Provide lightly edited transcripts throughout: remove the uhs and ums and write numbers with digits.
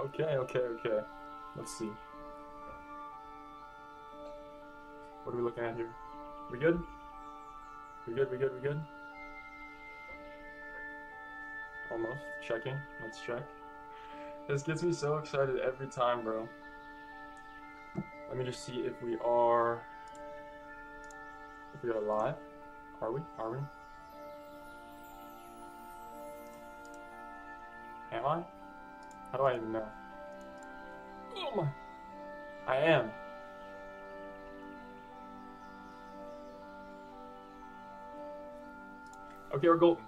Okay. Let's see. What are we looking at here? We good? We good? Almost. Checking. Let's check. This gets me so excited every time, bro. Let me just see if we are live. Are we? Are we? Am I? How do I even know? Oh my! I am. Okay, we're golden.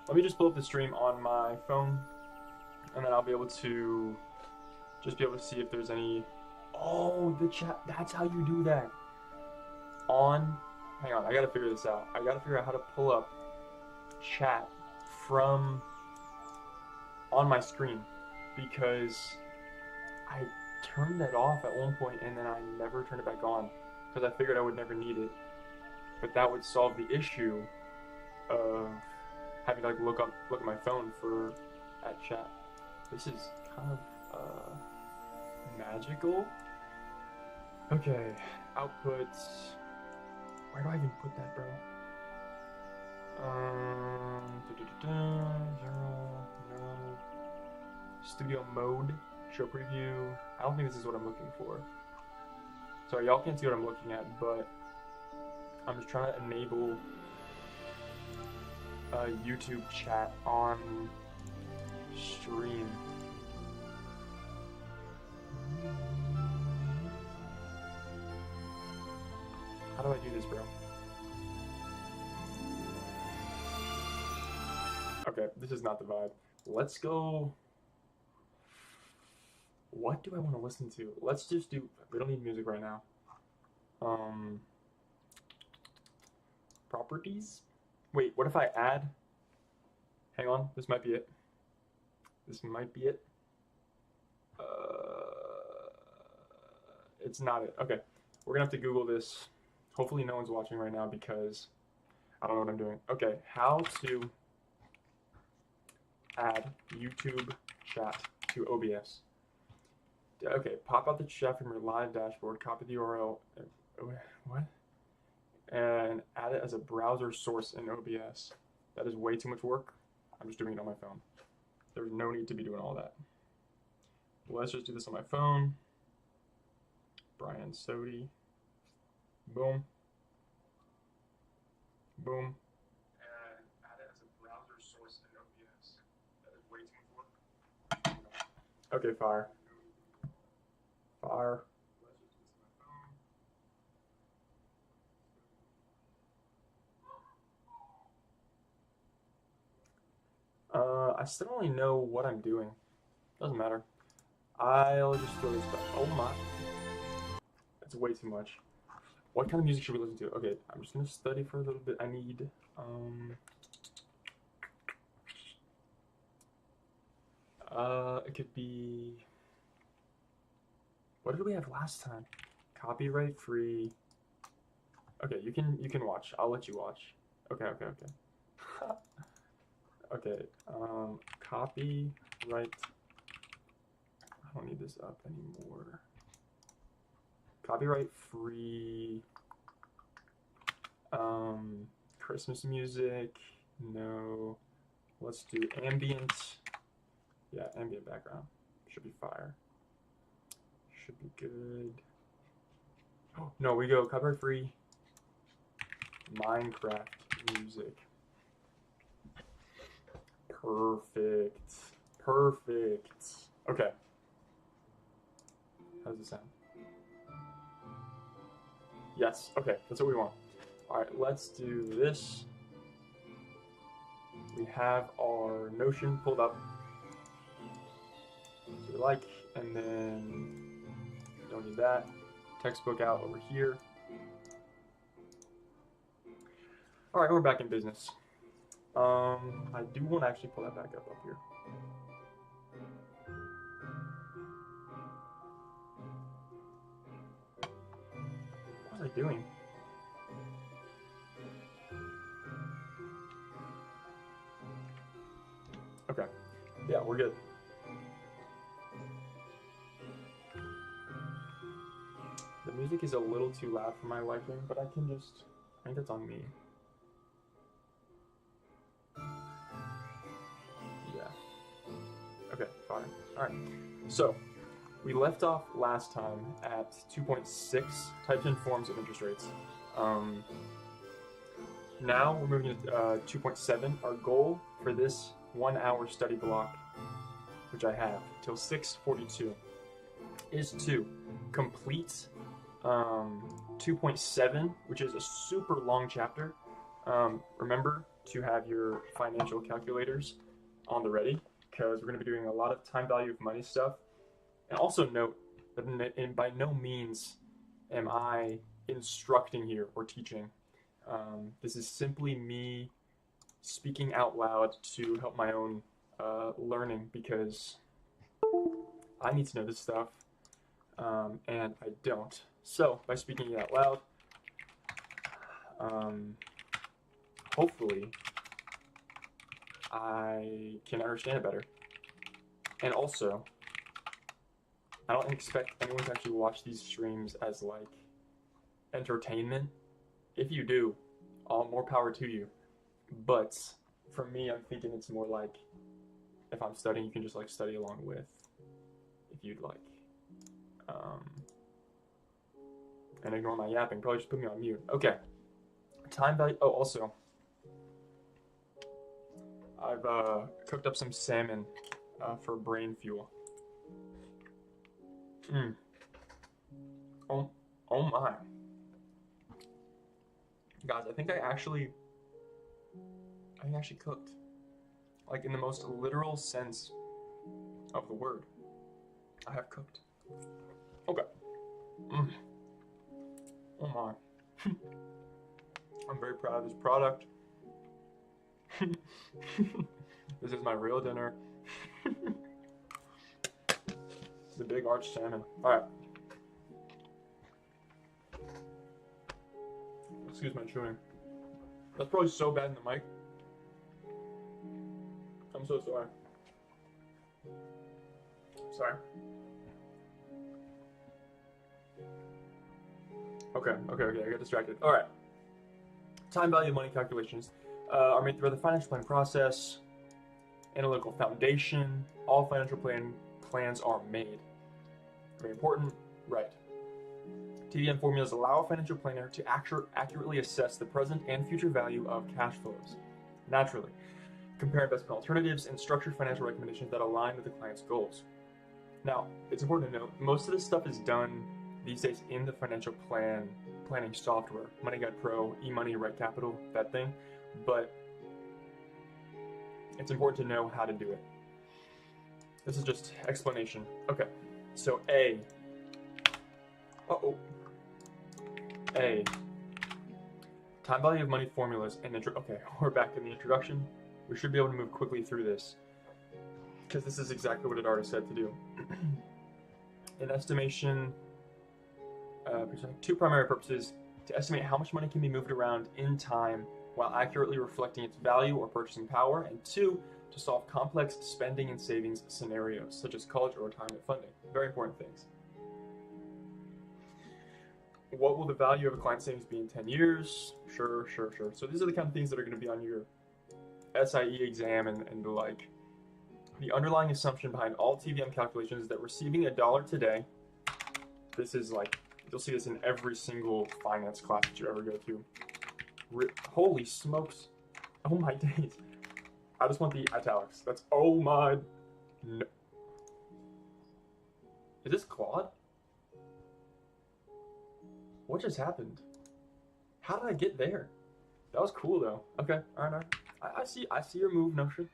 Let me just pull up the stream on my phone, and then I'll be able to see if there's any. Oh, the chat. That's how you do that. Hang on, I gotta figure this out. I gotta figure out how to pull up chat from on my screen because I turned that off at one point and then I never turned it back on because I figured I would never need it. But that would solve the issue of having to like look at my phone for at chat. This is kind of magical. Okay, outputs. Where do I even put that, bro? General, no. Studio mode, show preview. I don't think this is what I'm looking for. Sorry, y'all can't see what I'm looking at, but I'm just trying to enable YouTube chat on stream. How do I do this, bro? Okay, this is not the vibe. Let's go. What do I want to listen to? Let's just do. We don't need music right now. Properties? Wait, what if I add? Hang on, this might be it. This might be it. It's not it. Okay, we're gonna have to Google this. Hopefully no one's watching right now because I don't know what I'm doing. Okay, how to add YouTube chat to OBS. Okay, pop out the chat from your live dashboard, copy the URL, what? And add it as a browser source in OBS. That is way too much work. I'm just doing it on my phone. There's no need to be doing all that. Let's just do this on my phone. Brian Sodi. Boom. Boom. And add it as a browser source in OBS. That is way too much work. Okay, fire. Fire. I still don't really know what I'm doing. Doesn't matter. I'll just throw this back. Oh my. That's way too much. What kind of music should we listen to? Okay, I'm just gonna study for a little bit. I need, it could be, what did we have last time? Copyright free. Okay, you can watch. I'll let you watch. Okay. Okay, copyright. I don't need this up anymore. Copyright free. Christmas music. No. Let's do ambient. Yeah, ambient background. Should be fire. Should be good. Oh, no, we go copyright free Minecraft music. Perfect. Okay. How does it sound? Yes, okay, that's what we want. All right, let's do this. We have our Notion pulled up. So we like, and then don't need that. Textbook out over here. All right, we're back in business. I do want to actually pull that back up here. What was I doing? Okay. Yeah, we're good. music is a little too loud for my liking, but I think that's on me. Yeah. Okay, fine. Alright. So, we left off last time at 2.6 types and forms of interest rates. Now we're moving to 2.7. Our goal for this 1 hour study block, which I have till 6:42, is to complete 2.7, which is a super long chapter. Remember to have your financial calculators on the ready, because we're going to be doing a lot of time value of money stuff. And also note that by no means am I instructing here or teaching. This is simply me speaking out loud to help my own learning, because I need to know this stuff, and I don't. So, by speaking it out loud, hopefully I can understand it better. And also, I don't expect anyone to actually watch these streams as like entertainment. If you do, all more power to you. But for me, I'm thinking it's more like, if I'm studying, you can just like study along with, if you'd like. And ignore my yapping. Probably just put me on mute. Okay. Time value. Oh, also, I've cooked up some salmon for brain fuel. Oh my. Guys, I think I actually cooked. Like, in the most literal sense of the word. I have cooked. Okay. Oh my. I'm very proud of this product. This is my real dinner. The big arch salmon. Alright. Excuse my chewing. That's probably so bad in the mic. I'm so sorry. Sorry. Okay, I got distracted. Alright. Time value of money calculations are made through the financial plan process, analytical foundation. All financial plans are made. Very important, right. TVM formulas allow a financial planner to accurately assess the present and future value of cash flows. Naturally, compare investment alternatives and structure financial recommendations that align with the client's goals. Now, it's important to note, most of this stuff is done these days in the financial planning software, MoneyGuide Pro, eMoney, Right Capital, that thing, but it's important to know how to do it. This is just explanation. Okay, so A. A. Time value of money formulas and okay, we're back in the introduction. We should be able to move quickly through this, because this is exactly what it already said to do. An estimation, two primary purposes: to estimate how much money can be moved around in time while accurately reflecting its value or purchasing power, and two, to solve complex spending and savings scenarios, such as college or retirement funding. Very important things. What will the value of a client savings be in 10 years? Sure. So these are the kind of things that are going to be on your SIE exam and the like. The underlying assumption behind all TVM calculations is that receiving $1 today, this is like, you'll see this in every single finance class that you ever go to. Holy smokes. Oh my days. I just want the italics. That's, oh my, no. Is this Claude? What just happened? How did I get there? That was cool though. Okay, alright. I see your move, Notion.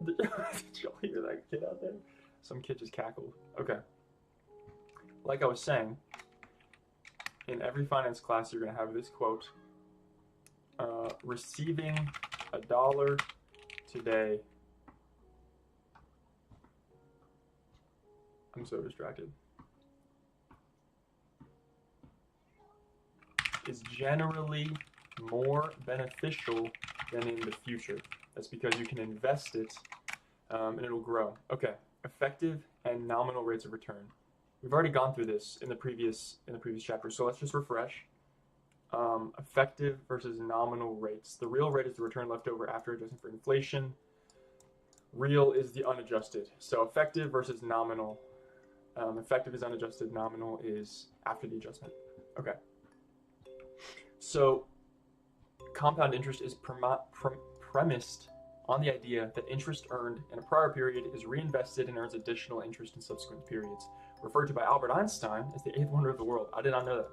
Did y'all hear that kid out there? Some kid just cackled. Okay. Like I was saying, in every finance class you're gonna have this quote. Receiving $1 today. I'm so distracted. Is generally more beneficial than in the future. That's because you can invest it and it'll grow. Okay, effective and nominal rates of return. We've already gone through this in the previous chapter, so let's just refresh. Effective versus nominal rates. The real rate is the return left over after adjusting for inflation. Real is the unadjusted. So effective versus nominal. Effective is unadjusted. Nominal is after the adjustment. Okay. So compound interest is premised on the idea that interest earned in a prior period is reinvested and earns additional interest in subsequent periods. Referred to by Albert Einstein as the eighth wonder of the world. I did not know that.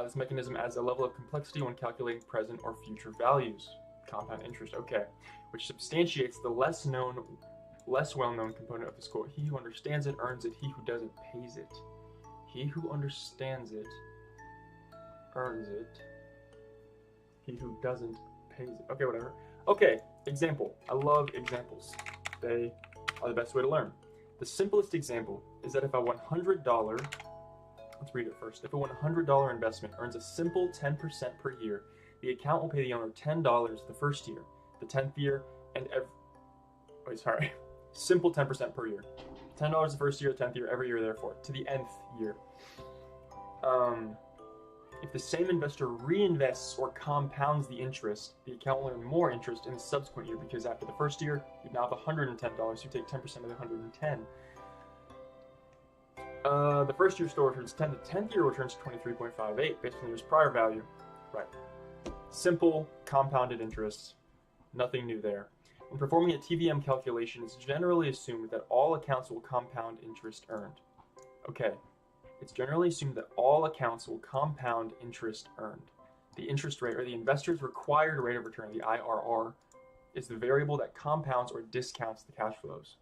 This mechanism adds a level of complexity when calculating present or future values. Compound interest, okay. Which substantiates the less well-known component of this quote. He who understands it earns it, he who doesn't pays it. He who understands it earns it, he who doesn't pays it. Okay, whatever. Okay, example. I love examples. They are the best way to learn. The simplest example is that if a $100, let's read it first. If a $100 investment earns a simple 10% per year, the account will pay the owner $10 the first year, the 10th year, and simple 10% per year. $10 the first year, 10th year, every year therefore, to the nth year. If the same investor reinvests or compounds the interest, the account will earn more interest in the subsequent year because after the first year, you now have $110, you take 10% of the 110. The first year still returns 10, the 10th year returns 23.58 based on the year's prior value. Right. Simple compounded interest, nothing new there. When performing a TVM calculation, it's generally assumed that all accounts will compound interest earned. Okay, it's generally assumed that all accounts will compound interest earned. The interest rate, or the investor's required rate of return, the IRR, is the variable that compounds or discounts the cash flows.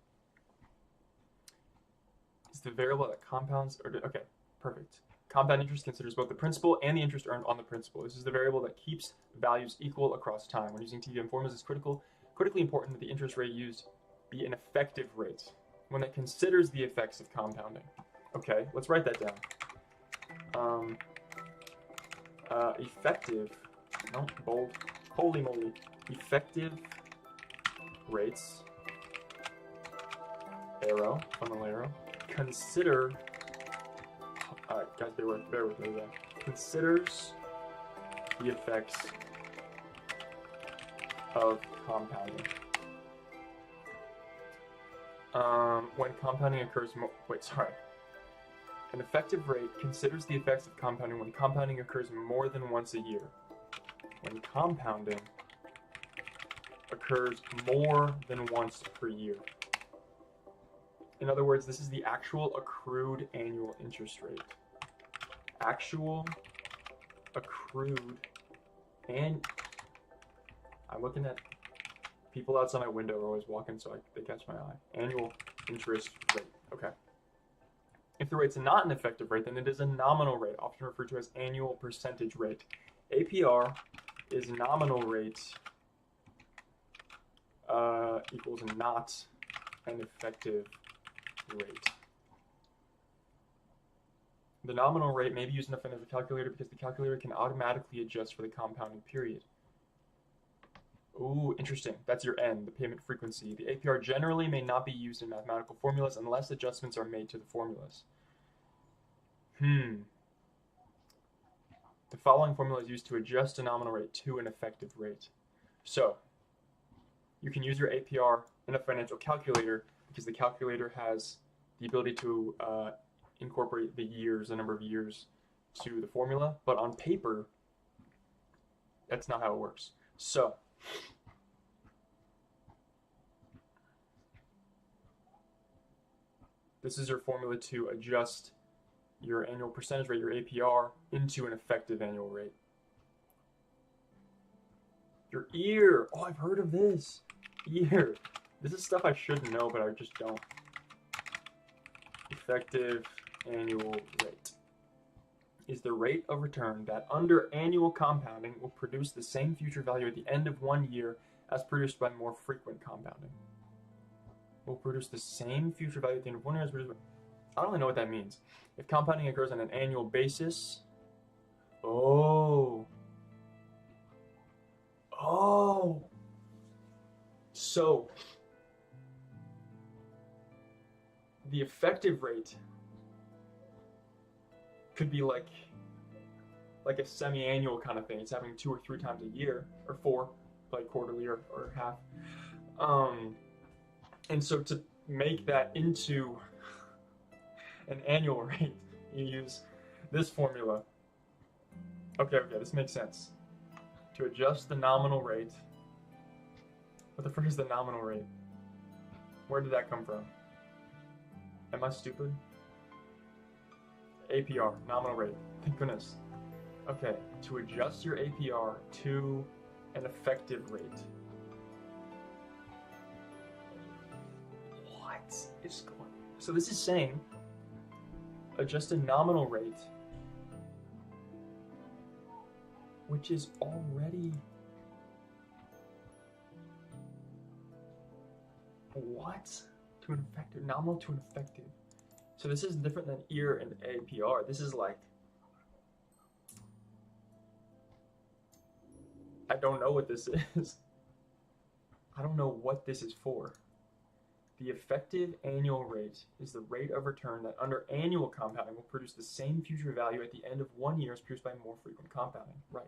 It's the variable that compounds, okay, perfect. Compound interest considers both the principal and the interest earned on the principal. This is the variable that keeps values equal across time. When using TVM formulas, it's critically important that the interest rate used be an effective rate, one that considers the effects of compounding. Okay, let's write that down. Effective, no, bold, holy moly, effective rates, arrow, funnel arrow, consider, alright guys, bear with me there, considers the effects of compounding. When compounding occurs, an effective rate considers the effects of compounding when compounding occurs more than once a year. When compounding occurs more than once per year. In other words, this is the actual accrued annual interest rate. Actual accrued, and I'm looking at people outside my window are always walking, so they catch my eye. Annual interest rate. Okay. If the rate's not an effective rate, then it is a nominal rate, often referred to as annual percentage rate. APR is nominal rate equals not an effective rate. The nominal rate may be used in a financial calculator because the calculator can automatically adjust for the compounding period. Ooh, interesting. That's your N, the payment frequency. The APR generally may not be used in mathematical formulas unless adjustments are made to the formulas. The following formula is used to adjust a nominal rate to an effective rate. So, you can use your APR in a financial calculator because the calculator has the ability to incorporate the years, the number of years, to the formula. But on paper, that's not how it works. So, this is your formula to adjust your annual percentage rate, your APR, into an effective annual rate. Your EAR. Oh, I've heard of this. EAR. This is stuff I should know, but I just don't. Effective annual rate is the rate of return that under annual compounding will produce the same future value at the end of 1 year as produced by more frequent compounding. Will produce the same future value at the end of 1 year as produced by... I don't really know what that means. If compounding occurs on an annual basis... Oh. So, the effective rate could be like a semi-annual kind of thing. It's happening 2 or 3 times a year, or 4, like quarterly or half. And so to make that into an annual rate, you use this formula. Okay, this makes sense. To adjust the nominal rate. What the frick is the nominal rate? Where did that come from? Am I stupid? APR, nominal rate. Thank goodness. Okay, to adjust your APR to an effective rate. What is going on? So this is saying adjust a nominal rate, which is already what? To an effective, nominal to an effective. So this is different than EAR and APR. This is like, I don't know what this is. I don't know what this is for. The effective annual rate is the rate of return that under annual compounding will produce the same future value at the end of 1 year as produced by more frequent compounding. Right.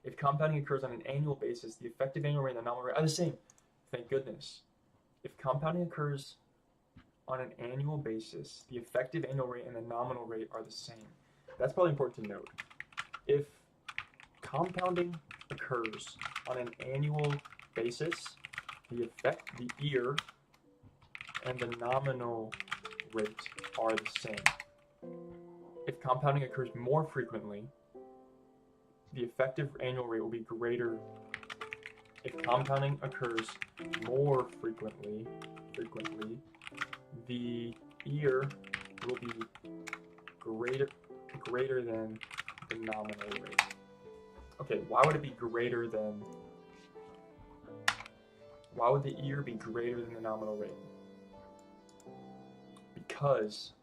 If compounding occurs on an annual basis, the effective annual rate and the nominal rate are the same. Thank goodness. If compounding occurs on an annual basis, the effective annual rate and the nominal rate are the same. That's probably important to note. If compounding occurs on an annual basis, the EAR and the nominal rate are the same. If compounding occurs more frequently, the effective annual rate will be greater. If compounding occurs more frequently, the EAR will be greater than the nominal rate. Okay, why would it be greater than? Why would the EAR be greater than the nominal rate? Because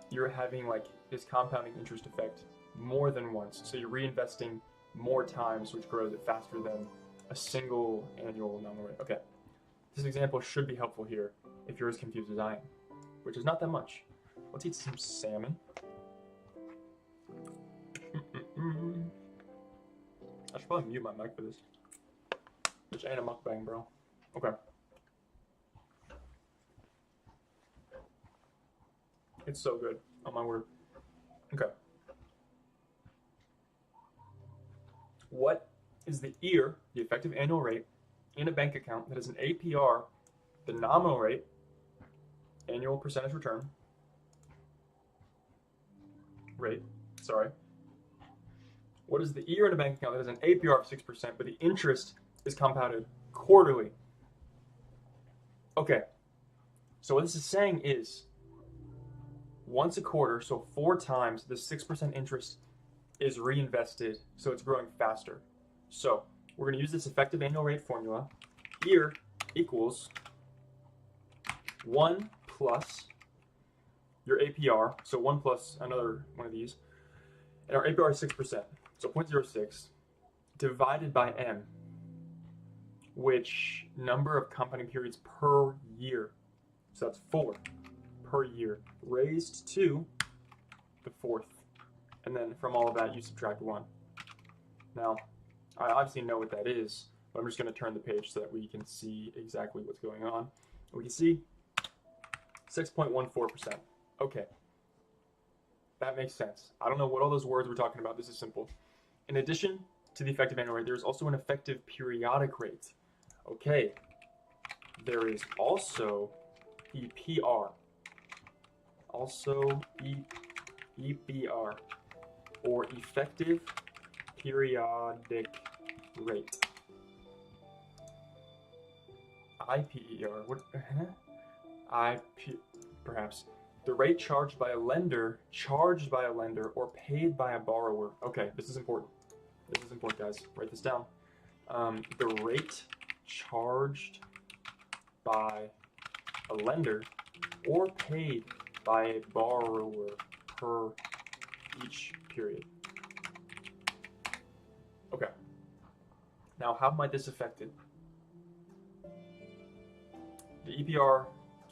you're having like this compounding interest effect more than once, so you're reinvesting more times, which grows it faster than a single annual nominal rate. Okay, this example should be helpful here if you're as confused as I am, which is not that much. Let's eat some salmon. I should probably mute my mic for this. Which ain't a mukbang, bro. Okay. It's so good. Oh my word. Okay. What is the EAR, the effective annual rate, in a bank account that has an APR, the nominal rate, annual percentage return, rate, sorry. What is the EAR in a bank account that has an APR of 6%, but the interest is compounded quarterly? Okay. So what this is saying is, once a quarter, so 4 times, the 6% interest is reinvested, so it's growing faster. So we're going to use this effective annual rate formula. EAR equals 1 plus your APR, so 1 plus another one of these, and our APR is 6%, so 0.06, divided by M, which number of compounding periods per year. So that's 4 per year, raised to the 4th. And then from all of that, you subtract 1. Now, I obviously know what that is, but I'm just going to turn the page so that we can see exactly what's going on. We can see 6.14%. Okay. That makes sense. I don't know what all those words we're talking about. This is simple. In addition to the effective annual rate, there's also an effective periodic rate. Okay. There is also EPR. Also EPR, or effective periodic rate. IPER. What? IP, perhaps. The rate charged by a lender, or paid by a borrower. Okay, this is important. This is important, guys. Write this down. The rate charged by a lender or paid by a borrower per each period. Okay. Now, how might this affect it? The EPR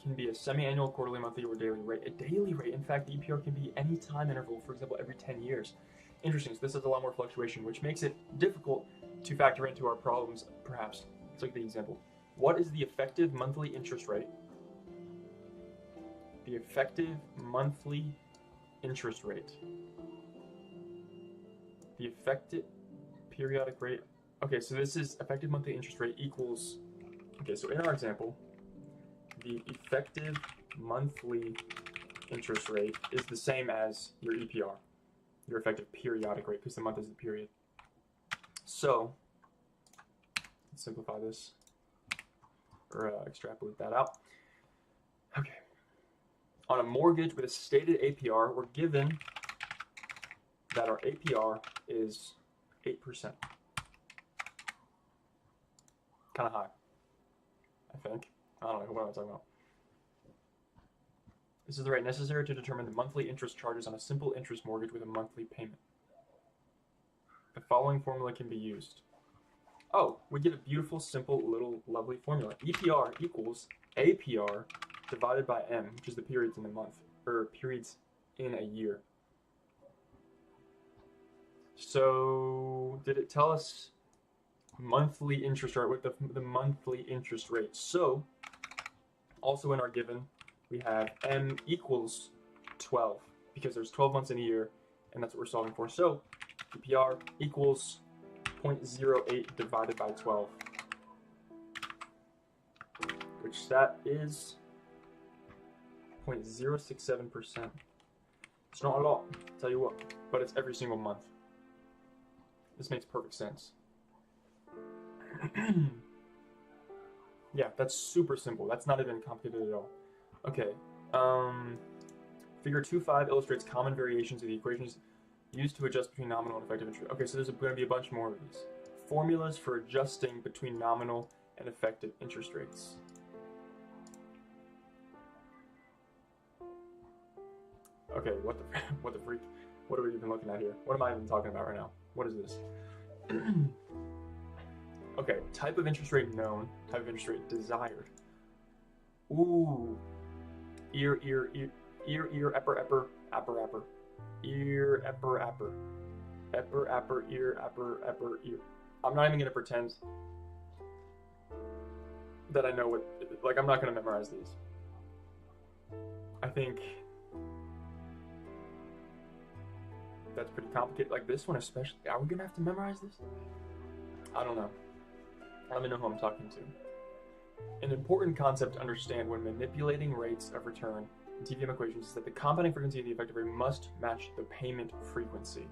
can be a semi-annual, quarterly, monthly, or daily rate. A daily rate, in fact, the EPR can be any time interval, for example, every 10 years. Interesting, so this has a lot more fluctuation, which makes it difficult to factor into our problems, perhaps. Let's look at the example. What is the effective monthly interest rate? The effective monthly interest rate. The effective periodic rate. Okay, so this is effective monthly interest rate equals, okay, so in our example, the effective monthly interest rate is the same as your EPR, your effective periodic rate, because the month is the period. So, let's simplify this, or extrapolate that out. Okay. On a mortgage with a stated APR, we're given that our APR is 8%. Kind of high, I think. I don't know, what am I talking about? This is the rate necessary to determine the monthly interest charges on a simple interest mortgage with a monthly payment. The following formula can be used. Oh, we get a beautiful, simple, little, lovely formula. EPR equals APR divided by M, which is the periods in the month, or periods in a year. So, did it tell us monthly interest rate, with the monthly interest rate? So, also in our given, we have M equals 12, because there's 12 months in a year, and that's what we're solving for. So, EPR equals 0.08 divided by 12, which that is 0.067%. It's not a lot, I'll tell you what, but it's every single month. This makes perfect sense. Yeah, that's super simple. That's not even complicated at all. Okay, figure 2.5 illustrates common variations of the equations used to adjust between nominal and effective interest. Okay, so there's going to be a bunch more of these. Formulas for adjusting between nominal and effective interest rates. Okay, what the freak? What are we even looking at here? What am I even talking about right now? What is this? Okay, type of interest rate known, type of interest rate desired. Ooh. Ear, epper, epper. Ear, epper. Epper, ear. I'm not even gonna pretend that I know what, like, I'm not gonna memorize these. I think that's pretty complicated. Like this one especially. Are we gonna have to memorize this? I don't know. Let me know who I'm talking to. An important concept to understand when manipulating rates of return in TVM equations is that the compounding frequency of the effective rate must match the payment frequency.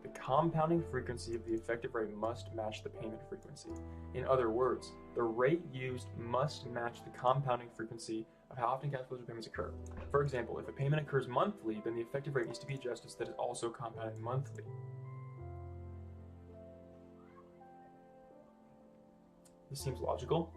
The compounding frequency of the effective rate must match the payment frequency. In other words, the rate used must match the compounding frequency of how often cash flows or payments occur. For example, if a payment occurs monthly, then the effective rate needs to be adjusted so that it's also compounded monthly. This seems logical.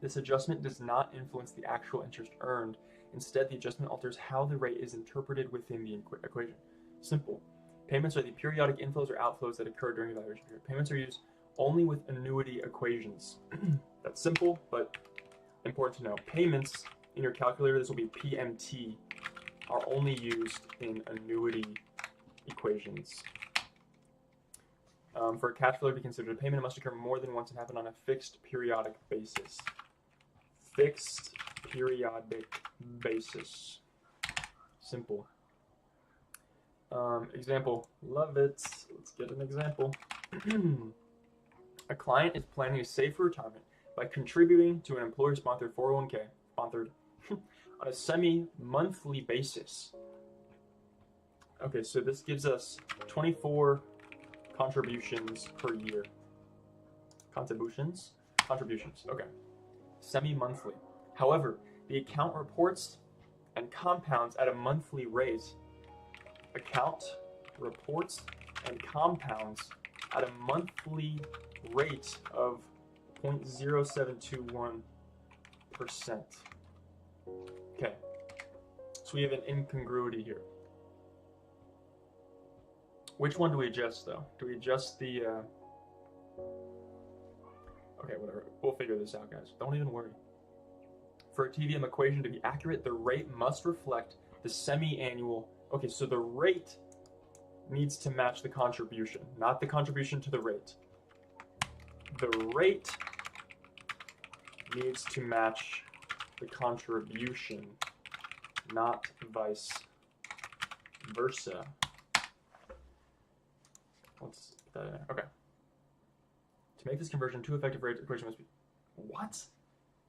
This adjustment does not influence the actual interest earned. Instead, the adjustment alters how the rate is interpreted within the equation. Simple. Payments are the periodic inflows or outflows that occur during the evaluation period. Payments are used only with annuity equations. That's simple, but important to know. Payments in your calculator, this will be PMT, are only used in annuity equations. For a cash flow to be considered, a payment must occur more than once and happen on a fixed periodic basis. Fixed periodic basis. Simple. Example. Love it. Let's get an example. A client is planning to save for retirement by contributing to an employer-sponsored 401k, sponsored on a semi-monthly basis. Okay, so this gives us 24 contributions per year. Contributions, okay. Semi-monthly. However, the account reports and compounds at a monthly rate. Account reports and compounds at a monthly rate of 0.0721%. Okay, so we have an incongruity here. Which one do we adjust, though? Do we adjust the, Okay, whatever. We'll figure this out, guys. Don't even worry. For a TVM equation to be accurate, the rate must reflect the semi-annual. Okay, so the rate needs to match the contribution, not the contribution to the rate. The rate needs to match the contribution, not vice versa. Let's put that in there. Okay. To make this conversion, two effective rate equation must be. What?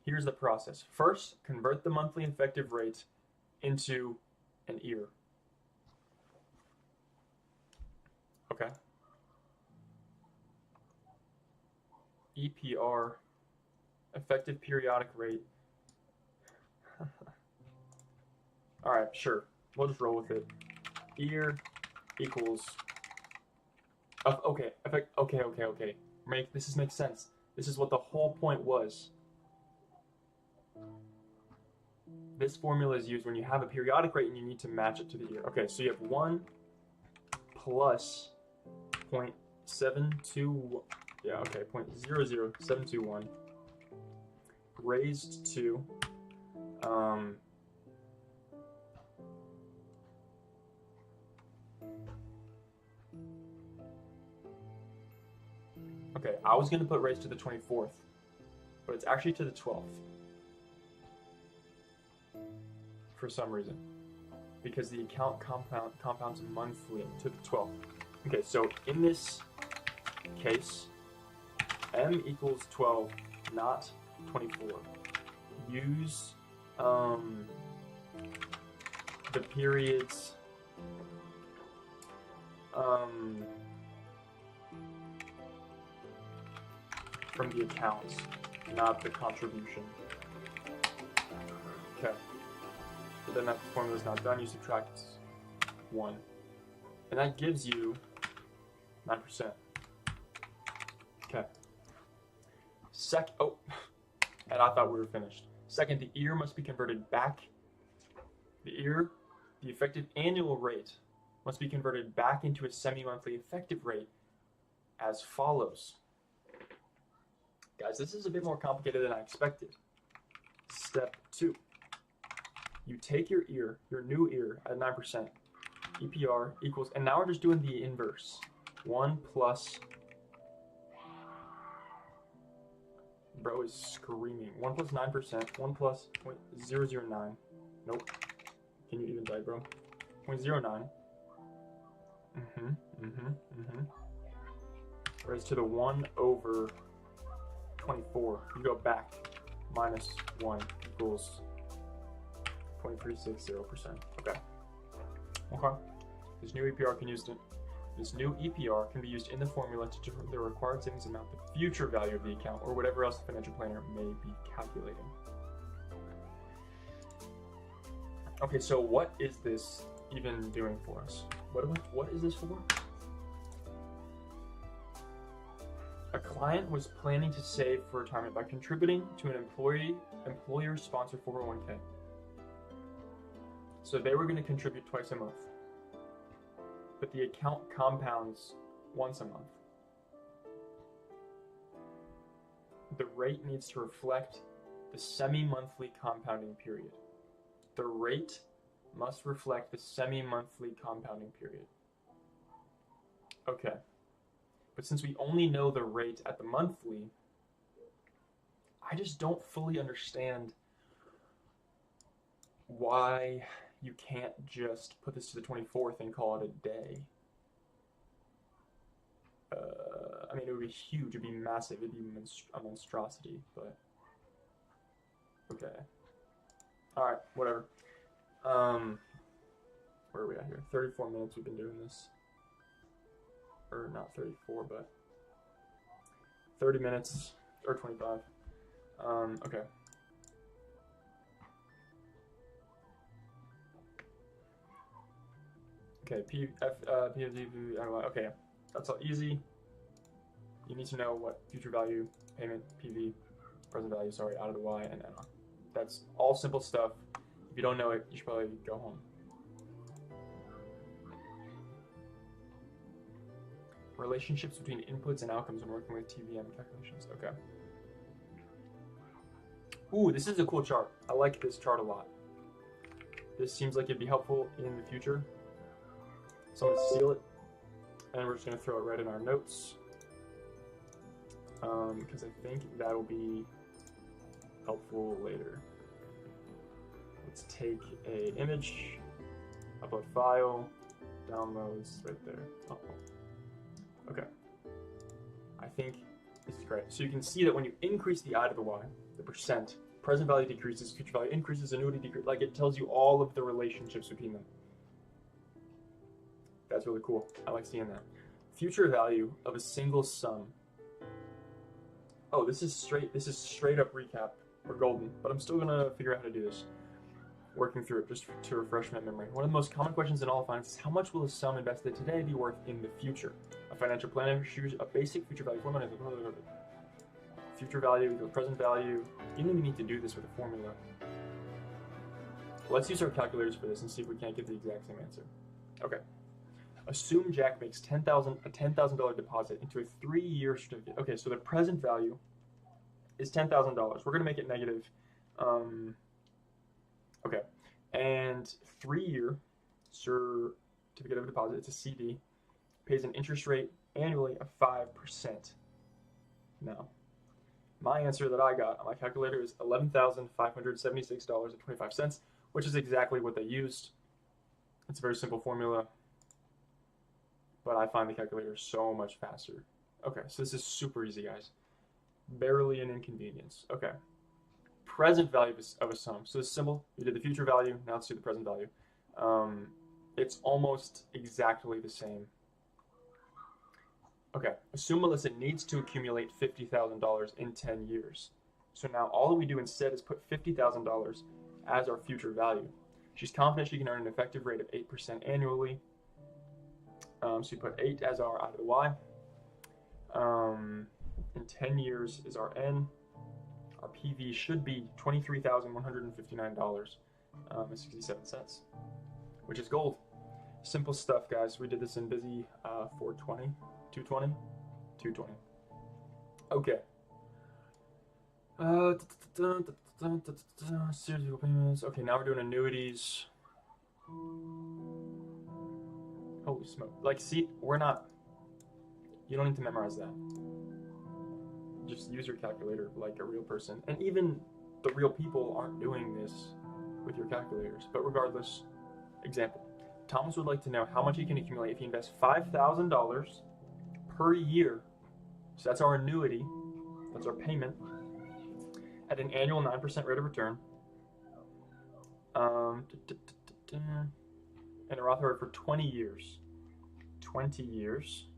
Here's the process. First, convert the monthly effective rate into an year. Okay. EPR, effective periodic rate. All right, sure. We'll just roll with it. Year equals. Okay. Okay. This makes sense. This is what the whole point was. This formula is used when you have a periodic rate and you need to match it to the year. Okay, so you have 1 plus 0.72, yeah, okay, 0.00721 raised to okay, I was going to put raised to the 24th, but it's actually to the 12th. For some reason, because the account compounds monthly to the 12th. Okay, so in this case, m equals 12, not 24. Use the periods from the accounts, not the contribution. Okay. But then that formula is not done, you subtract 1. And that gives you 9%. Okay. Oh, and I thought we were finished. Second, the year must be converted back. The effective annual rate must be converted back into a semi-monthly effective rate as follows. Guys, this is a bit more complicated than I expected. Step 2. You take your new ear at 9%, EPR equals, and now we're just doing the inverse. 1 plus, bro is screaming. 1 plus 9%, 1 plus 0.009. Nope. Can you even type, bro? 0.09. Raised to the 1 over 24. You go back. Minus 1 equals 0.360%. Okay. This new EPR can be used in the formula to determine the required savings amount, the future value of the account, or whatever else the financial planner may be calculating. Okay, so what is this even doing for us? What is this for? A client was planning to save for retirement by contributing to an employer-sponsored 401k. So they were going to contribute twice a month, but the account compounds once a month. The rate needs to reflect the semi-monthly compounding period. The rate must reflect the semi-monthly compounding period. Okay. But since we only know the rate at the monthly, I just don't fully understand why you can't just put this to the 24th and call it a day. I mean, it would be huge, it'd be massive, it'd be a monstrosity, but okay. Alright, whatever. Where are we at here? 34 minutes we've been doing this. Or not 34, but 30 minutes, or 25. Okay. Okay, okay, that's all easy. You need to know what future value, payment, PV, present value, sorry, out of the Y, and NR. That's all simple stuff. If you don't know it, you should probably go home. Relationships between inputs and outcomes when working with TVM calculations. Okay. Ooh, this is a cool chart. I like this chart a lot. This seems like it'd be helpful in the future. So I'm gonna steal it, and we're just gonna throw it right in our notes. Because I think that'll be helpful later. Let's take a image, upload file, downloads right there. Okay. I think this is great. So you can see that when you increase the I to the Y, the percent, present value decreases, future value increases, annuity decreases. Like, it tells you all of the relationships between them. That's really cool. I like seeing that. Future value of a single sum. Oh, this is straight up recap. We're golden, but I'm still gonna figure out how to do this. Working through it just to refresh my memory. One of the most common questions in all of finance is how much will a sum invested today be worth in the future? A financial planner chooses a basic future value formula. Future value equals present value. You don't even need to do this with a formula. Let's use our calculators for this and see if we can't get the exact same answer. Okay. Assume Jack makes a $10,000 deposit into a 3-year certificate. Okay, so the present value is $10,000. We're going to make it negative. Okay, and 3-year certificate of deposit, it's a CD, pays an interest rate annually of 5%. Now, my answer that I got on my calculator is $11,576.25, which is exactly what they used. It's a very simple formula, but I find the calculator so much faster. Okay, so this is super easy, guys. Barely an inconvenience. Okay. Present value of a sum. So it's simple. We did the future value, now let's do the present value. It's almost exactly the same. Okay, assume Melissa needs to accumulate $50,000 in 10 years. So now all we do instead is put $50,000 as our future value. She's confident she can earn an effective rate of 8% annually. So you put 8 as our I to the Y. In 10 years is our N. Our PV should be $23,159.67, which is gold. Simple stuff, guys. We did this in busy 420, 220, 220. Okay. Series of payments. Okay, now we're doing annuities. Holy smoke. Like, see, we're not... You don't need to memorize that. Just use your calculator like a real person. And even the real people aren't doing this with your calculators. But regardless, example. Thomas would like to know how much he can accumulate if he invests $5,000 per year. So that's our annuity. That's our payment. At an annual 9% rate of return. And a Roth IRA for 20 years. 20 years.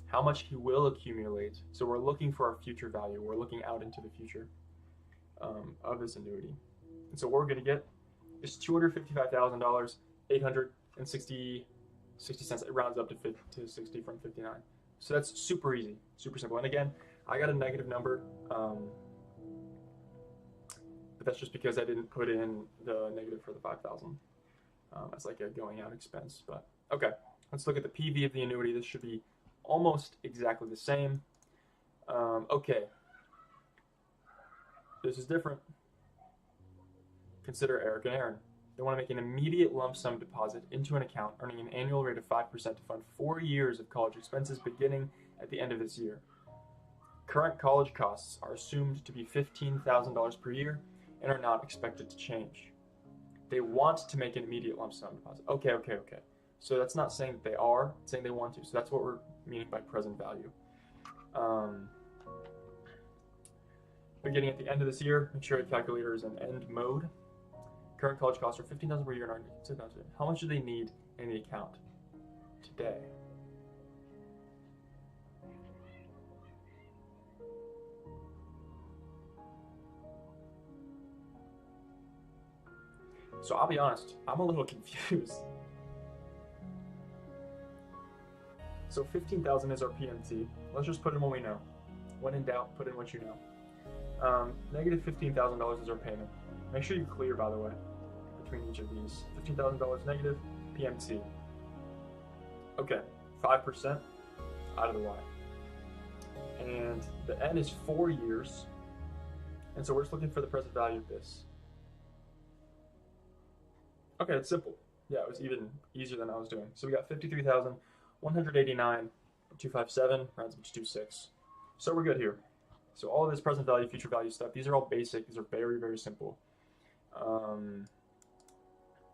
How much he will accumulate. So we're looking for our future value. We're looking out into the future of his annuity. And so what we're going to get is $255,000, 860 cents. It rounds up to 60 from 59. So that's super easy, super simple. And again, I got a negative number, but that's just because I didn't put in the negative for the 5,000 as like a going out expense. But okay, let's look at the PV of the annuity. This should be almost exactly the same. Okay, this is different. Consider Eric and Aaron. They want to make an immediate lump sum deposit into an account earning an annual rate of 5% to fund 4 years of college expenses beginning at the end of this year. Current college costs are assumed to be $15,000 per year and are not expected to change. They want to make an immediate lump sum deposit. Okay. So that's not saying that they are, it's saying they want to. So that's what we're meaning by present value. Beginning at the end of this year, make sure your calculator is in end mode. Current college costs are $15,000 per year and are how much do they need in the account today? So I'll be honest, I'm a little confused. So 15,000 is our PMT. Let's just put in what we know. When in doubt, put in what you know. Negative $15,000 is our payment. Make sure you're clear, by the way, between each of these. $15,000 negative, PMT. Okay, 5% out of the Y. And the N is 4 years. And so we're just looking for the present value of this. Okay, it's simple. Yeah, it was even easier than I was doing. So we got 53,189.257 rounds up to 26. So we're good here. So all of this present value, future value stuff, these are all basic. These are very, very simple.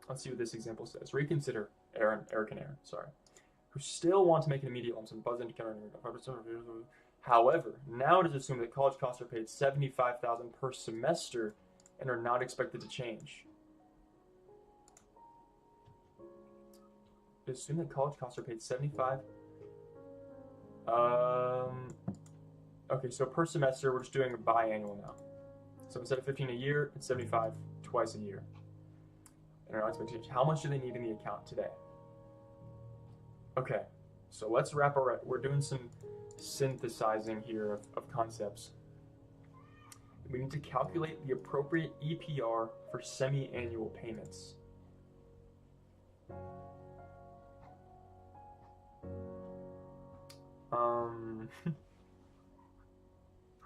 Let's see what this example says. Reconsider, Eric and Aaron, sorry, who still want to make an immediate lump sum deposit into counter. However, now it is assumed that college costs are paid $75,000 per semester and are not expected to change. Assume that college costs are paid 75. Okay, so per semester we're just doing a biannual now. So instead of 15 a year, it's 75 twice a year. And our expectations. How much do they need in the account today? Okay, so let's wrap our. We're doing some synthesizing here of concepts. We need to calculate the appropriate EPR for semi-annual payments.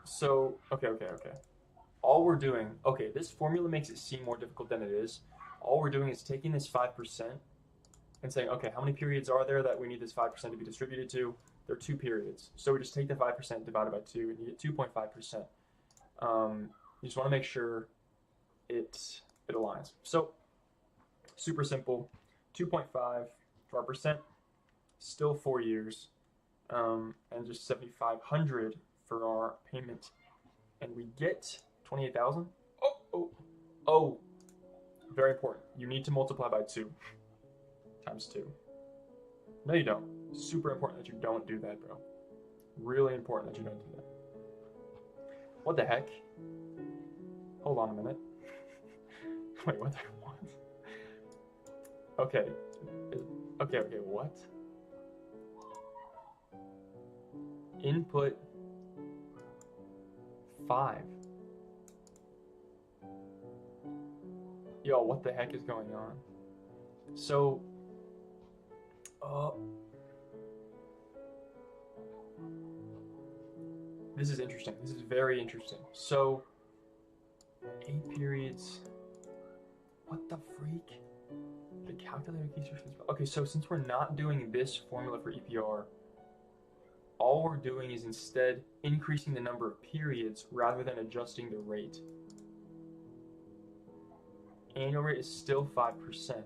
So, okay. All we're doing, okay, this formula makes it seem more difficult than it is. All we're doing is taking this 5% and saying, okay, how many periods are there that we need this 5% to be distributed to? There are 2 periods. So we just take the 5% divided by 2 and you get 2.5%. You just want to make sure it aligns. So, super simple, 2.5%, still 4 years, and just 7,500 for our payment. And we get 28,000. Oh, very important. You need to multiply by 2 times 2. No, you don't. Super important that you don't do that, bro. Really important that you don't do that. What the heck? Hold on a minute. Wait, what? Okay, what? Input 5. Yo, what the heck is going on? So, this is interesting. This is very interesting. So, 8 periods. What the freak? The calculator keeps your. Okay, so since we're not doing this formula for EPR, all we're doing is instead increasing the number of periods rather than adjusting the rate. Annual rate is still 5%.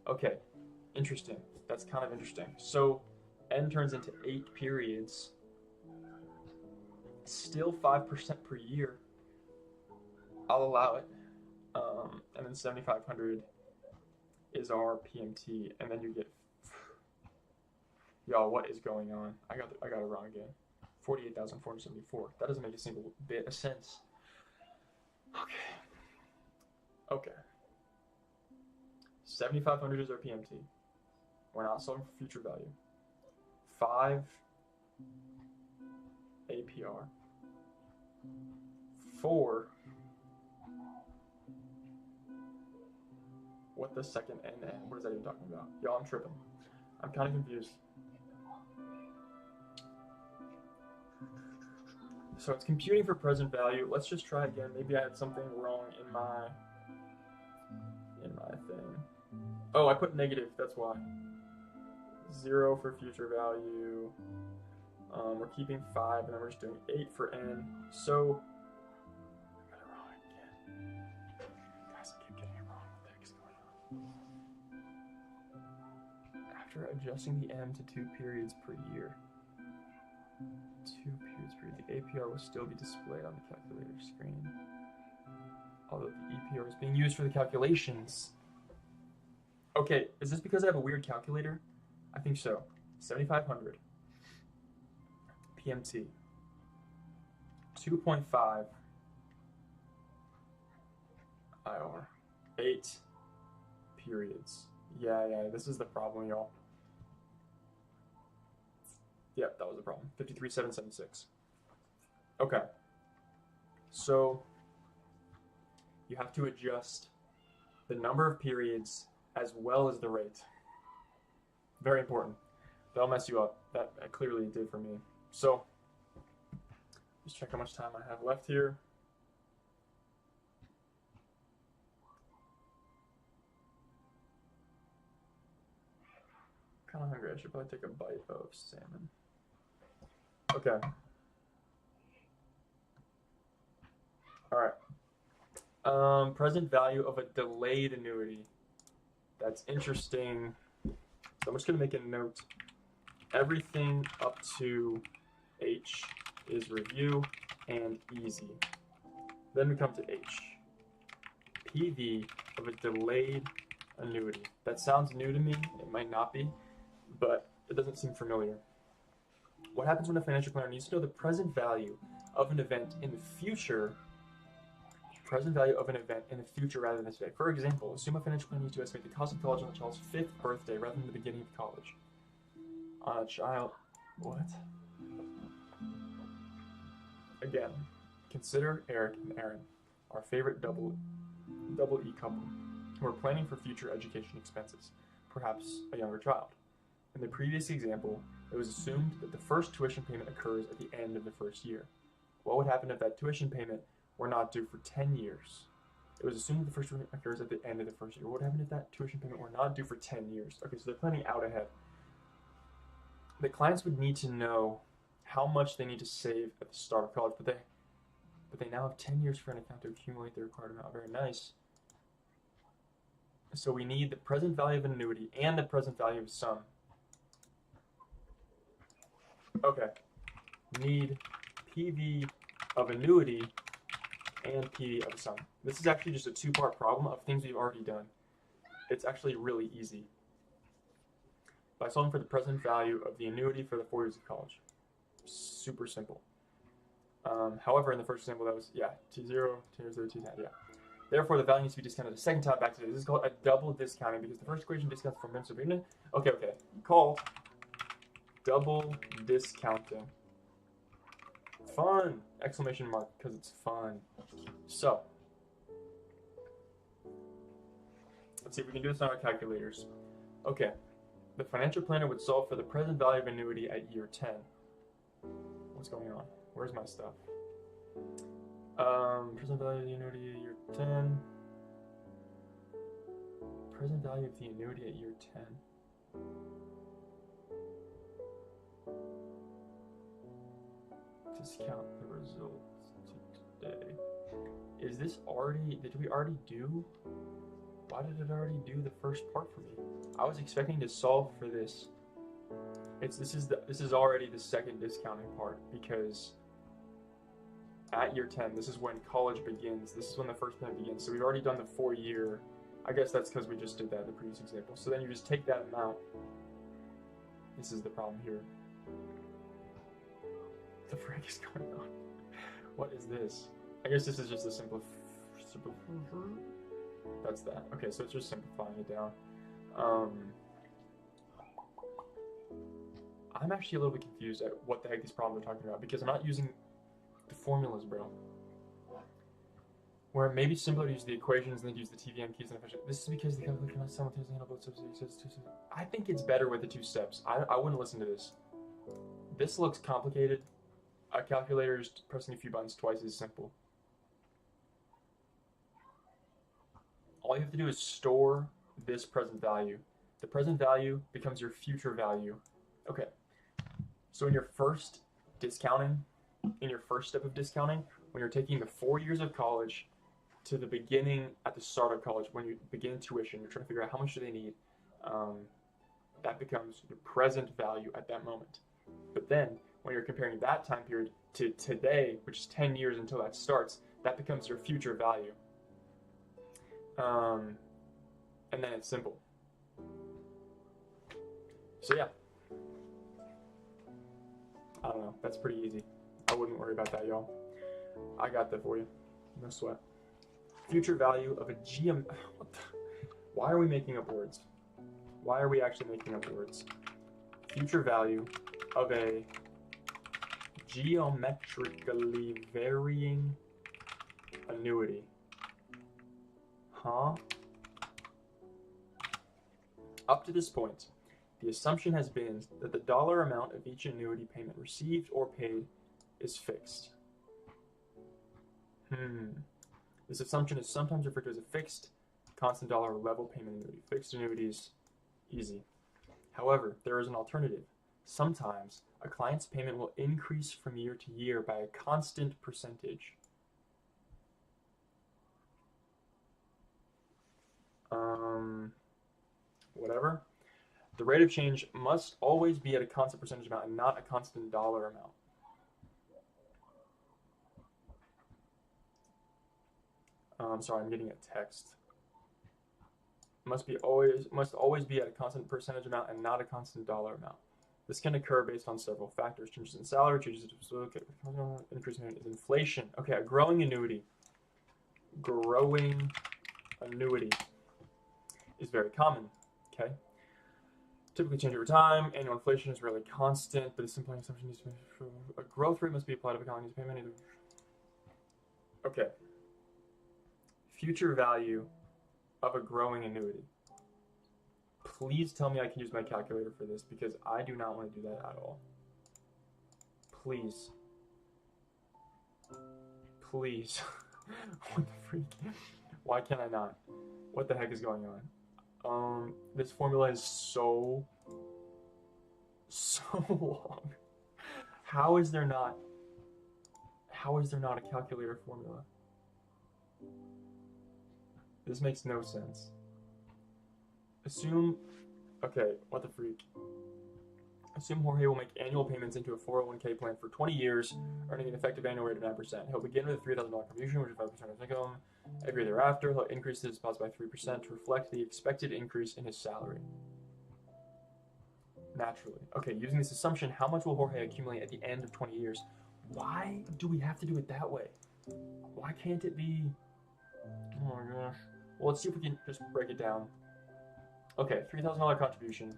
Okay, interesting. That's kind of interesting. So n turns into 8 periods. Still 5% per year. I'll allow it. And then 7,500 is our PMT, and then you get. Y'all, what is going on? I got it wrong again. 48,474. That doesn't make a single bit of sense. Okay. 7,500 is our PMT. We're not solving for future value. 5 APR. 4. What the second N? What is that even talking about? Y'all, I'm tripping. I'm kind of confused. So it's computing for present value. Let's just try again. Maybe I had something wrong in my thing. Oh, I put negative. That's why. 0 for future value. We're keeping 5, and then we're just doing 8 for n. So I got it wrong again. Guys, I keep getting it wrong. What the heck is going on? After adjusting the m to 2 periods per year. 2 periods per year. The APR will still be displayed on the calculator screen, although the EPR is being used for the calculations. Okay, is this because I have a weird calculator? I think so. 7,500 PMT 2.5 IR 8 periods. Yeah, this is the problem, y'all. Yep, that was the problem. 53,776. Okay. So you have to adjust the number of periods as well as the rate. Very important. That'll mess you up. That clearly did for me. So just check how much time I have left here. kind of hungry. I should probably take a bite of salmon. Okay. All right. Present value of a delayed annuity. That's interesting. So I'm just going to make a note. Everything up to H is review and easy. Then we come to H. PV of a delayed annuity. That sounds new to me. It might not be, but it doesn't seem familiar. What happens when a financial planner needs to know the present value of an event in the future? Present value of an event in the future rather than today. For example, assume a financial planner needs to estimate the cost of college on the child's 5th birthday rather than the beginning of college. On a child, what? Again, consider Eric and Aaron, our favorite double E couple, who are planning for future education expenses, perhaps a younger child. In the previous example, it was assumed that the first tuition payment occurs at the end of the first year. What would happen if that tuition payment were not due for 10 years? It was assumed that the first tuition occurs at the end of the first year. What would happen if that tuition payment were not due for 10 years? Okay, so they're planning out ahead. The clients would need to know how much they need to save at the start of college, but they now have 10 years for an account to accumulate the required amount. Very nice. So we need the present value of an annuity and the present value of sum. Okay. Need PV of annuity and PV of sum. This is actually just a two-part problem of things we've already done. It's actually really easy. By solving for the present value of the annuity for the 4 years of college. Super simple. However, in the first example, that was, T0, T0, T10, yeah. Therefore, the value needs to be discounted the second time back to this. This is called a double discounting because the first equation discounts from minutes of unit. Okay. Called double discounting. Fun! Exclamation mark, because it's fun. So, let's see if we can do this on our calculators. Okay. The financial planner would solve for the present value of annuity at year 10. What's going on? Where's my stuff? Present value of the annuity at year 10. Present value of the annuity at year 10. Discount the results to today. Is this already, did we already do? Why did it already do the first part for me? I was expecting to solve for this. This is already the second discounting part because at year 10, this is when college begins. This is when the first payment begins. So we've already done the 4-year. I guess that's because we just did that in the previous example. So then you just take that amount. This is the problem here. What the frick is going on? What is this? I guess this is just a simple. That's that. Okay, so it's just simplifying it down. I'm actually a little bit confused at what the heck these problems are talking about because I'm not using the formulas, bro. Where it may be simpler to use the equations and then use the TVM keys and efficient. This is because the calculator cannot simultaneously handle both steps. I think it's better with the 2 steps. I wouldn't listen to this. This looks complicated. A calculator is pressing a few buttons twice as simple. All you have to do is store this present value. The present value becomes your future value. Okay. So in your first discounting, in your first step of discounting, when you're taking the 4 years of college to the beginning at the start of college, when you begin tuition, you're trying to figure out how much do they need. That becomes your present value at that moment. But then when you're comparing that time period to today, which is 10 years until that starts, that becomes your future value. And then it's simple. So yeah. I don't know. That's pretty easy. I wouldn't worry about that, y'all. I got that for you. No sweat. Future value of a Why are we making up words? Why are we actually making up words? Future value of a geometrically varying annuity. Huh? Up to this point, the assumption has been that the dollar amount of each annuity payment received or paid is fixed. This assumption is sometimes referred to as a fixed constant dollar level payment annuity. Fixed annuities, easy. However, there is an alternative. Sometimes a client's payment will increase from year to year by a constant percentage. Whatever. The rate of change must always be at a constant percentage amount and not a constant dollar amount. Sorry, I'm getting a text. Must always be at a constant percentage amount and not a constant dollar amount. This can occur based on several factors. Changes in salary, changes in increase in inflation. Okay, a growing annuity. Growing annuity is very common. Okay. Typically change over time. Annual inflation is rarely constant, but a simple assumption needs to be a growth rate must be applied if a client needs payment. Okay. Future value of a growing annuity. Please tell me I can use my calculator for this because I do not want to do that at all. Please. Please. What the freak? Why can I not? What the heck is going on? This formula is so long. How is there not a calculator formula? This makes no sense. Okay, what the freak? Assume Jorge will make annual payments into a 401k plan for 20 years, earning an effective annual rate of 9%. He'll begin with a $3,000 contribution, which is 5% of his income. Every year thereafter, he'll increase his deposit by 3% to reflect the expected increase in his salary. Naturally. Okay, using this assumption, how much will Jorge accumulate at the end of 20 years? Why do we have to do it that way? Why can't it be... Oh my gosh. Well, let's see if we can just break it down. Okay, $3,000 contribution.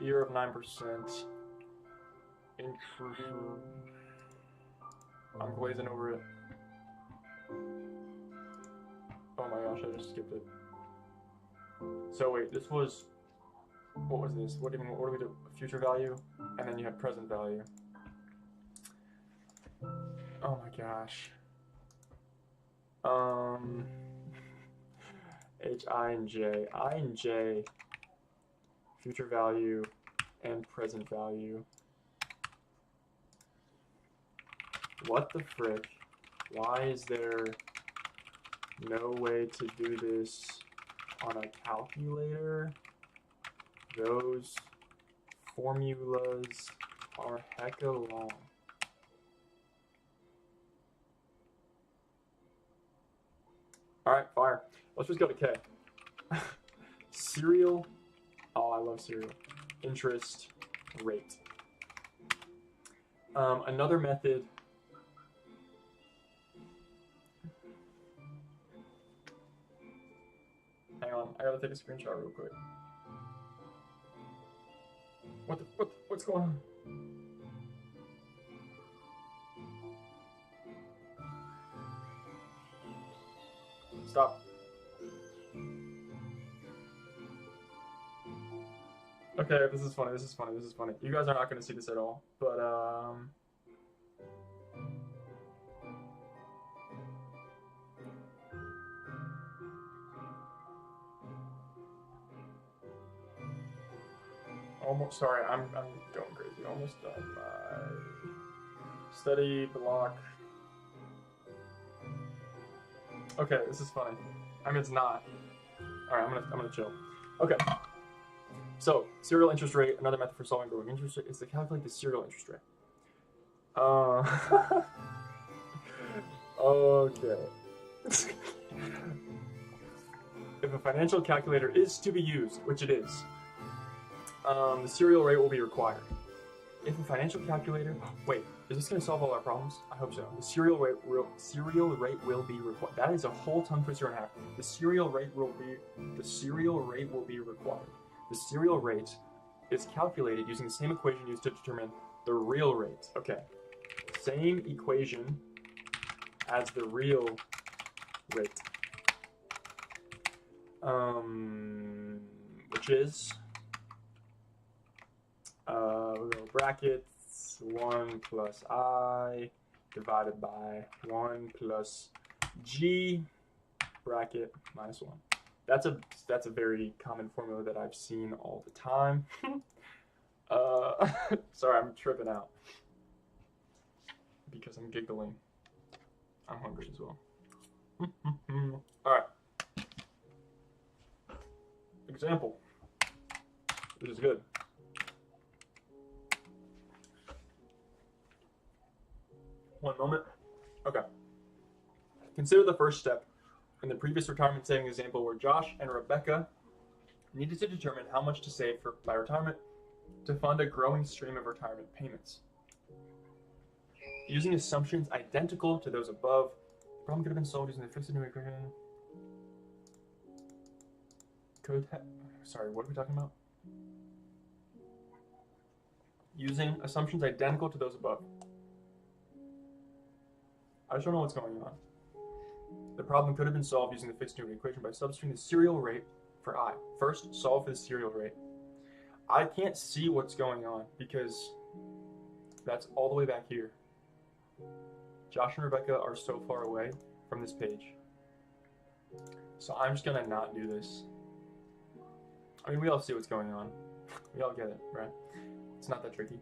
Year of 9%. Interest. I'm glazing over it. Oh my gosh, I just skipped it. So wait, this was... What was this? What do we do? Future value? And then you have present value. Oh my gosh. H, I, and J. I and J, future value and present value. What the frick? Why is there no way to do this on a calculator? Those formulas are hecka long. Alright, fire. Let's just go to K. Serial. Oh, I love serial. Interest rate. Another method. Hang on, I gotta take a screenshot real quick. What's going on? Stop. Okay, this is funny. You guys are not going to see this at all, but almost. Sorry, I'm going crazy. Almost done my study block. Okay, this is funny. I mean, it's not. All right, I'm gonna chill. Okay. So, serial interest rate. Another method for solving growing interest rate is to calculate the serial interest rate. Okay. If a financial calculator is to be used, which it is, the serial rate will be required. If a financial calculator... Wait, is this going to solve all our problems? I hope so. The serial rate will be required. That is a whole tongue twister and a half. The serial rate will be required. The serial rate is calculated using the same equation used to determine the real rate. Okay. Same equation as the real rate. Which is... we'll go brackets 1 plus I divided by 1 plus G bracket minus 1. That's a very common formula that I've seen all the time. Sorry, I'm tripping out because I'm giggling. I'm hungry as well. All right. Example. This is good. One moment. Okay. Consider the first step in the previous retirement saving example where Josh and Rebecca needed to determine how much to save by retirement to fund a growing stream of retirement payments. Using assumptions identical to those above, the problem could have been solved using the fixed annuity equation. Sorry, what are we talking about? Using assumptions identical to those above. I just don't know what's going on. The problem could have been solved using the fixed annuity equation by substituting the serial rate for I. First, solve for the serial rate. I can't see what's going on because that's all the way back here. Josh and Rebecca are so far away from this page. So I'm just gonna not do this. I mean, we all see what's going on. We all get it, right? It's not that tricky.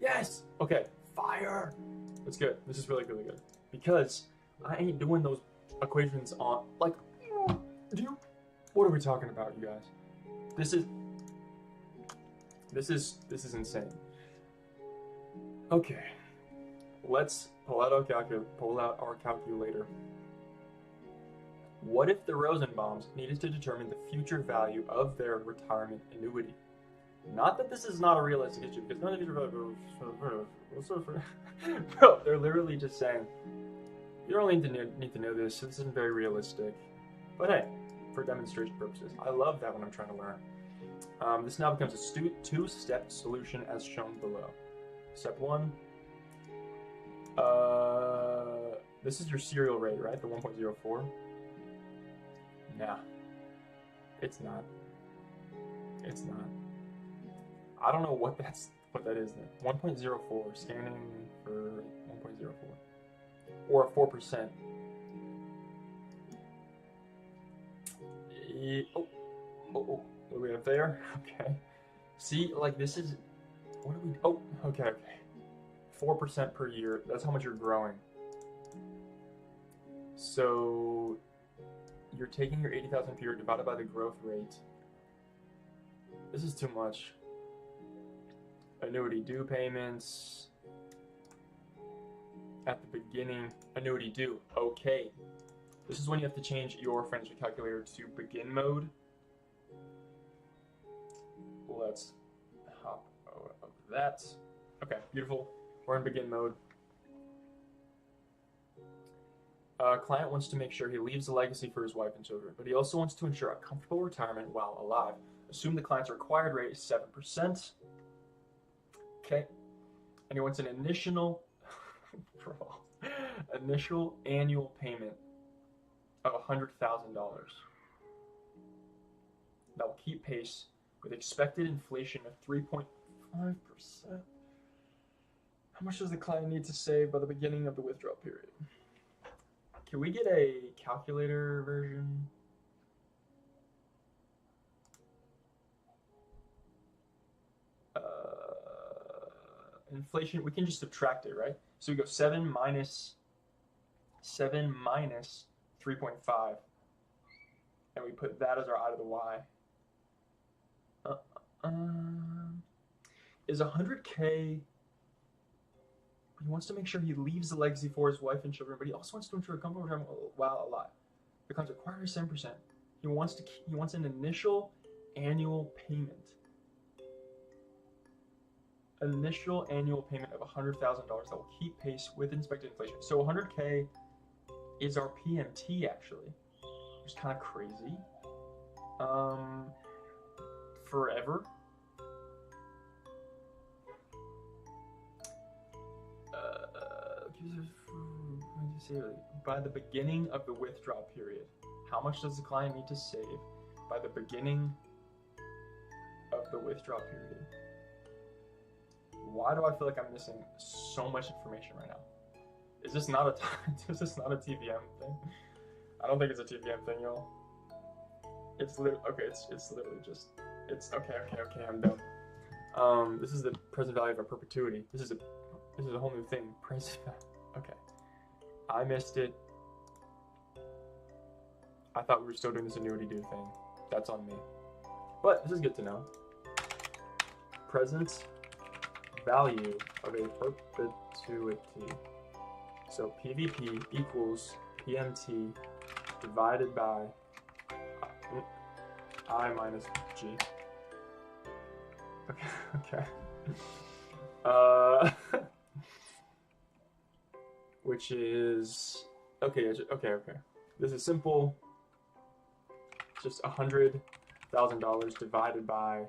Yes! Okay, fire! That's good. This is really, really good. Because I ain't doing those equations on, like, what are we talking about, you guys? This is insane. Okay, let's pull out our calculator. What if the Rosenbaums needed to determine the future value of their retirement annuity? Not that this is not a realistic issue, because none of these are no, they're literally just saying, you don't need to know this, so this isn't very realistic. But hey, for demonstration purposes, I love that when I'm trying to learn. This now becomes a two-step solution as shown below. Step 1. This is your serial rate, right? The 1.04? Nah. It's not. It's not. I don't know what that is then. 1.04, scanning for 1.04. Or 4%. Oh, what do we have there? Okay. See, like this is, what do we, okay. 4% per year, that's how much you're growing. So, you're taking your 80,000 per year divided by the growth rate. This is too much. Annuity due payments. At the beginning, annuity due, okay. This is when you have to change your financial calculator to begin mode. Let's hop out of that. Okay, beautiful. We're in begin mode. Client wants to make sure he leaves a legacy for his wife and children, but he also wants to ensure a comfortable retirement while alive. Assume the client's required rate is 7%. Okay. And he wants an initial annual payment of $100,000. That will keep pace with expected inflation of 3.5%. How much does the client need to save by the beginning of the withdrawal period? Can we get a calculator version? Inflation, we can just subtract it, right? So we go 7 minus 3.5. And we put that as our I to the Y. Is 100K... He wants to make sure he leaves a legacy for his wife and children, but he also wants to ensure a comfortable retirement while alive. The client's required is 7%. He wants an initial annual payment. Initial annual payment of $100,000 that will keep pace with expected inflation. So 100K is our PMT actually, which is kind of crazy. Forever. By the beginning of the withdrawal period. How much does the client need to save by the beginning of the withdrawal period? Why do I feel like I'm missing so much information right now? Is this not a TVM thing? I don't think it's a TVM thing, y'all. It's literally, okay, it's literally just, it's, okay, I'm done. This is the present value of our perpetuity. This is a whole new thing. Present, okay. I missed it. I thought we were still doing this annuity due thing. That's on me. But this is good to know. Present value of a perpetuity. So PVP equals PMT divided by I minus G. Okay. Which is okay. This is simple. Just $100,000 divided by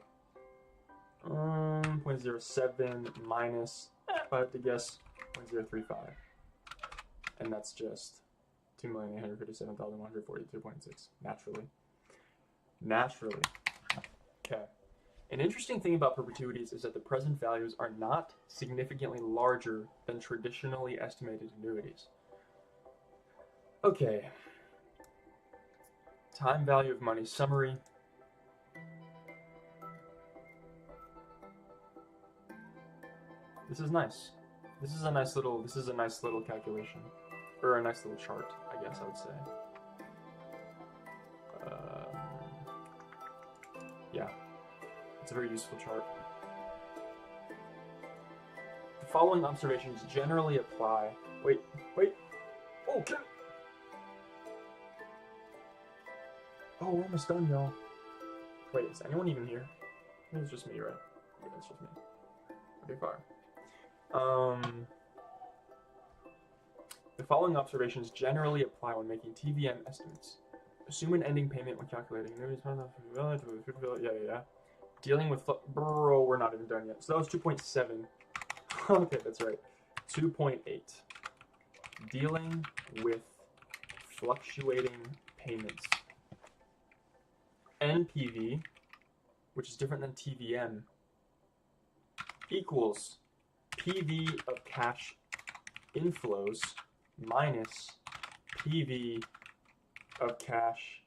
0.07 minus, if I have to guess, 0.035, and that's just 2,857,142.6 naturally. Okay. An interesting thing about perpetuities is that the present values are not significantly larger than traditionally estimated annuities. Okay. Time value of money summary. This is nice. This is a nice little calculation, or a nice little chart, I guess I would say. Yeah, it's a very useful chart. The following observations generally apply. Wait. Okay. Oh, we're almost done, y'all. Wait, is anyone even here? I think it's just me, right? Yeah, it's just me. Okay, fine. The following observations generally apply when making TVM estimates. Assume an ending payment when calculating annuities. Yeah. Dealing with bro, we're not even done yet. So that was 2.7. Okay, that's right. 2.8. Dealing with fluctuating payments. NPV, which is different than TVM, equals PV of cash inflows minus PV of cash.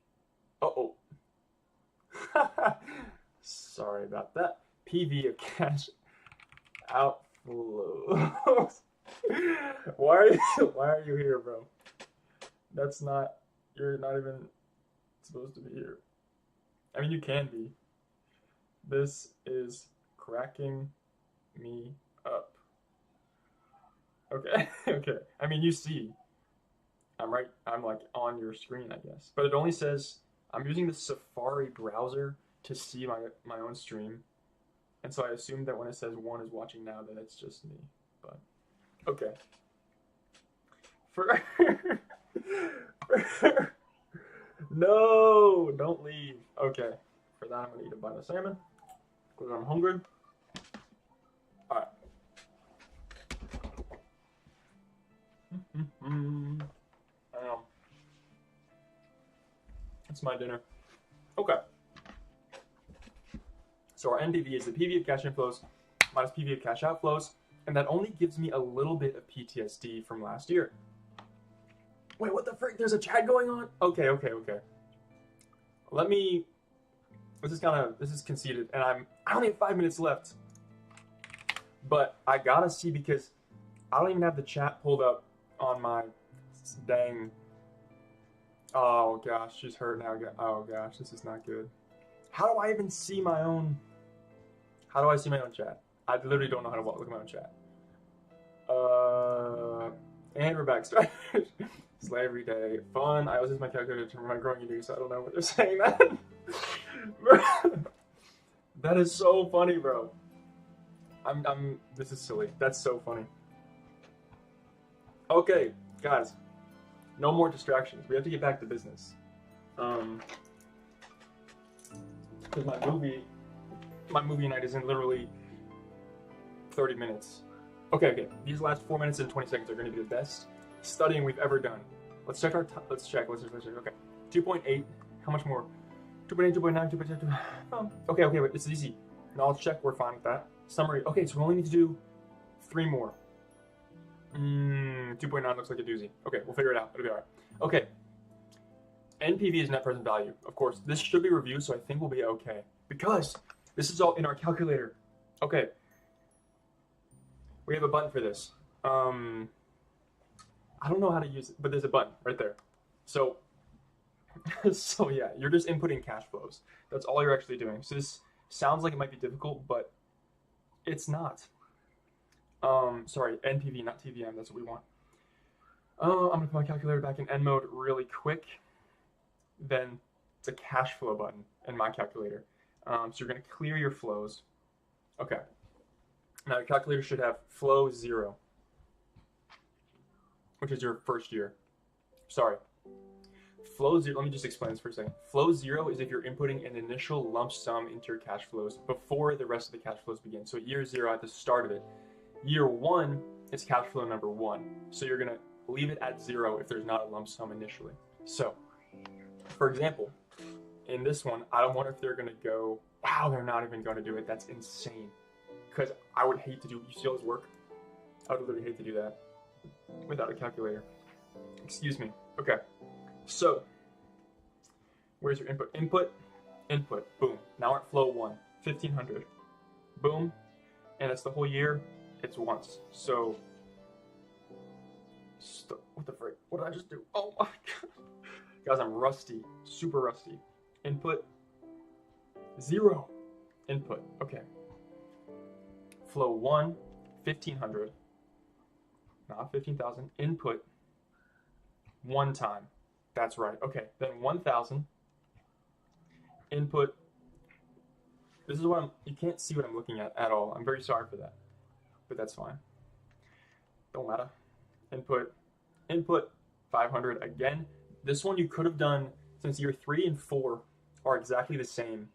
Sorry about that. PV of cash outflows. Why are you here, bro? You're not even supposed to be here. I mean, you can be. This is cracking me up. Okay. I mean, you see. I'm like on your screen, I guess. But it only says, I'm using the Safari browser to see my own stream. And so I assume that when it says one is watching now, that it's just me. But, okay. No, don't leave. Okay. For that, I'm going to eat a bite of salmon because I'm hungry. Alright. I know. It's my dinner. Okay. So our NPV is the PV of cash inflows minus PV of cash outflows, and that only gives me a little bit of PTSD from last year. Wait, what the frick? There's a chat going on? Okay. This is conceited, and I only have 5 minutes left. But I gotta see, because I don't even have the chat pulled up on my dang. Oh gosh, she's hurt now. Oh gosh, this is not good. How do I even see my own? How do I see my own chat? I literally don't know how to look at my own chat. And we're back. Slavery day. Fun. I always use my calculator to remember my growing unique, so I don't know what they're saying that. That is so funny, bro. This is silly. That's so funny. Okay, guys. No more distractions. We have to get back to business. Because my movie night is in literally 30 minutes. Okay. These last 4 minutes and 20 seconds are going to be the best studying we've ever done. Let's check Let's check. Okay. 2.8. How much more? 2.8, 2.9, 2.10. Okay, wait. This is easy. Knowledge check. We're fine with that. Summary. Okay, so we only need to do 3 more. 2.9 looks like a doozy. Okay, we'll figure it out. It'll be alright. Okay. NPV is net present value. Of course, this should be reviewed, so I think we'll be okay. Because this is all in our calculator. Okay. We have a button for this. I don't know how to use it, but there's a button right there. So, so yeah, you're just inputting cash flows. That's all you're actually doing. So this sounds like it might be difficult, but it's not. Sorry, NPV, not TVM. That's what we want. I'm gonna put my calculator back in N mode really quick. Then it's a cash flow button in my calculator. So you're gonna clear your flows. Okay. Now your calculator should have flow 0, which is your first year. Sorry. Flow 0, let me just explain this for a second. Flow 0 is if you're inputting an initial lump sum into your cash flows before the rest of the cash flows begin. So year 0 at the start of it. Year 1 is cash flow number 1. So you're gonna leave it at 0 if there's not a lump sum initially. So, for example, in this one, I don't wonder if they're gonna go, wow, they're not even gonna do it. That's insane. Because I would hate to do, you see all this work? I would literally hate to do that without a calculator. Excuse me. Okay. So, where's your input? Input, boom. Now we're at flow 1, 1500. Boom. And it's the whole year, it's once. So, what the frick? What did I just do? Oh my god. Guys, I'm rusty. Super rusty. Input, 0. Input, okay. Flow 1, 1500. Not 15,000. Input, 1 time. That's right. Okay, then 1,000. Input. This is what you can't see what I'm looking at all. I'm very sorry for that, but that's fine. Don't matter. Input, 500 again. This one you could have done, since year 3 and 4 are exactly the same.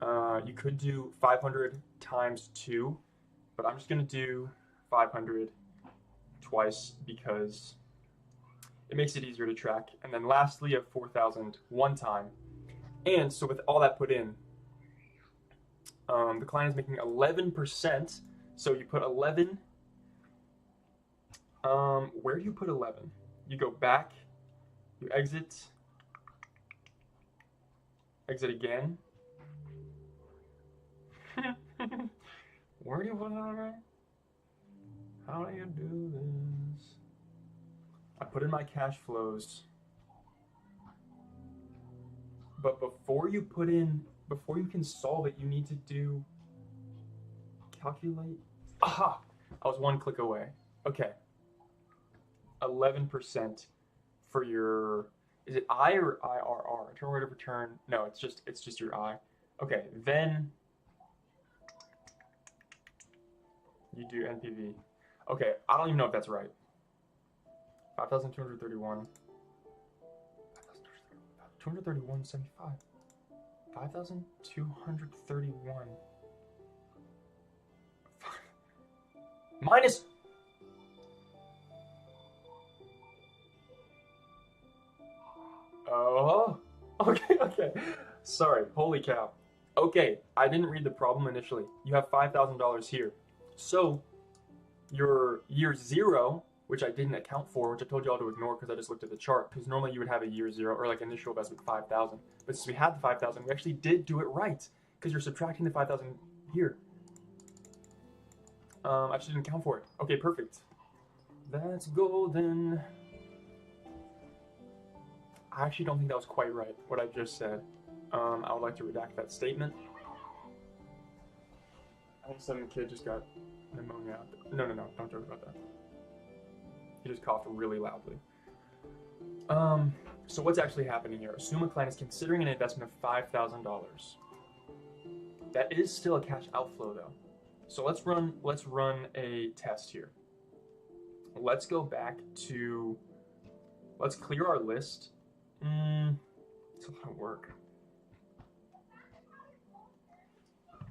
You could do 500 times 2, but I'm just going to do 500 twice because it makes it easier to track. And then lastly, of 4,000 one time. And so with all that put in, the client is making 11%. So you put 11. Where do you put 11? You go back, you exit again. Where do you put 11? How do you do this? I put in my cash flows. But before you can solve it, you need to do calculate. Aha! I was 1 click away. Okay. 11% for your, is it I or IRR? Internal rate of return. No, it's just your I. Okay, then you do NPV. Okay, I don't even know if that's right. 5,231. 231.75. 5,231. Minus. Oh, okay. Sorry, holy cow. Okay, I didn't read the problem initially. You have $5,000 here. So, your year 0, which I didn't account for, which I told you all to ignore because I just looked at the chart, because normally you would have a year 0 or like initial investment 5,000. But since we had the 5,000, we actually did do it right because you're subtracting the 5,000 here. I just didn't account for it. Okay, perfect. That's golden. I actually don't think that was quite right, what I just said. I would like to redact that statement. I think some kid just got pneumonia out there. No, don't joke about that. He just coughed really loudly. So what's actually happening here? Assume a client is considering an investment of $5,000. That is still a cash outflow though. So let's run a test here. Let's go back to, let's clear our list. It's a lot of work.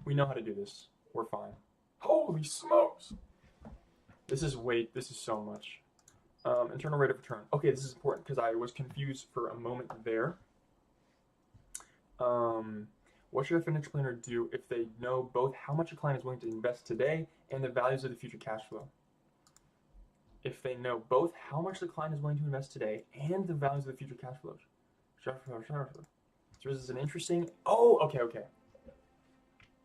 We know how to do this. We're fine. Holy smokes! This is so much. Internal rate of return. Okay, this is important because I was confused for a moment there. What should a financial planner do if they know both how much a client is willing to invest today and the values of the future cash flow? If they know both how much the client is willing to invest today and the values of the future cash flows. So this is an interesting. Oh, okay, okay.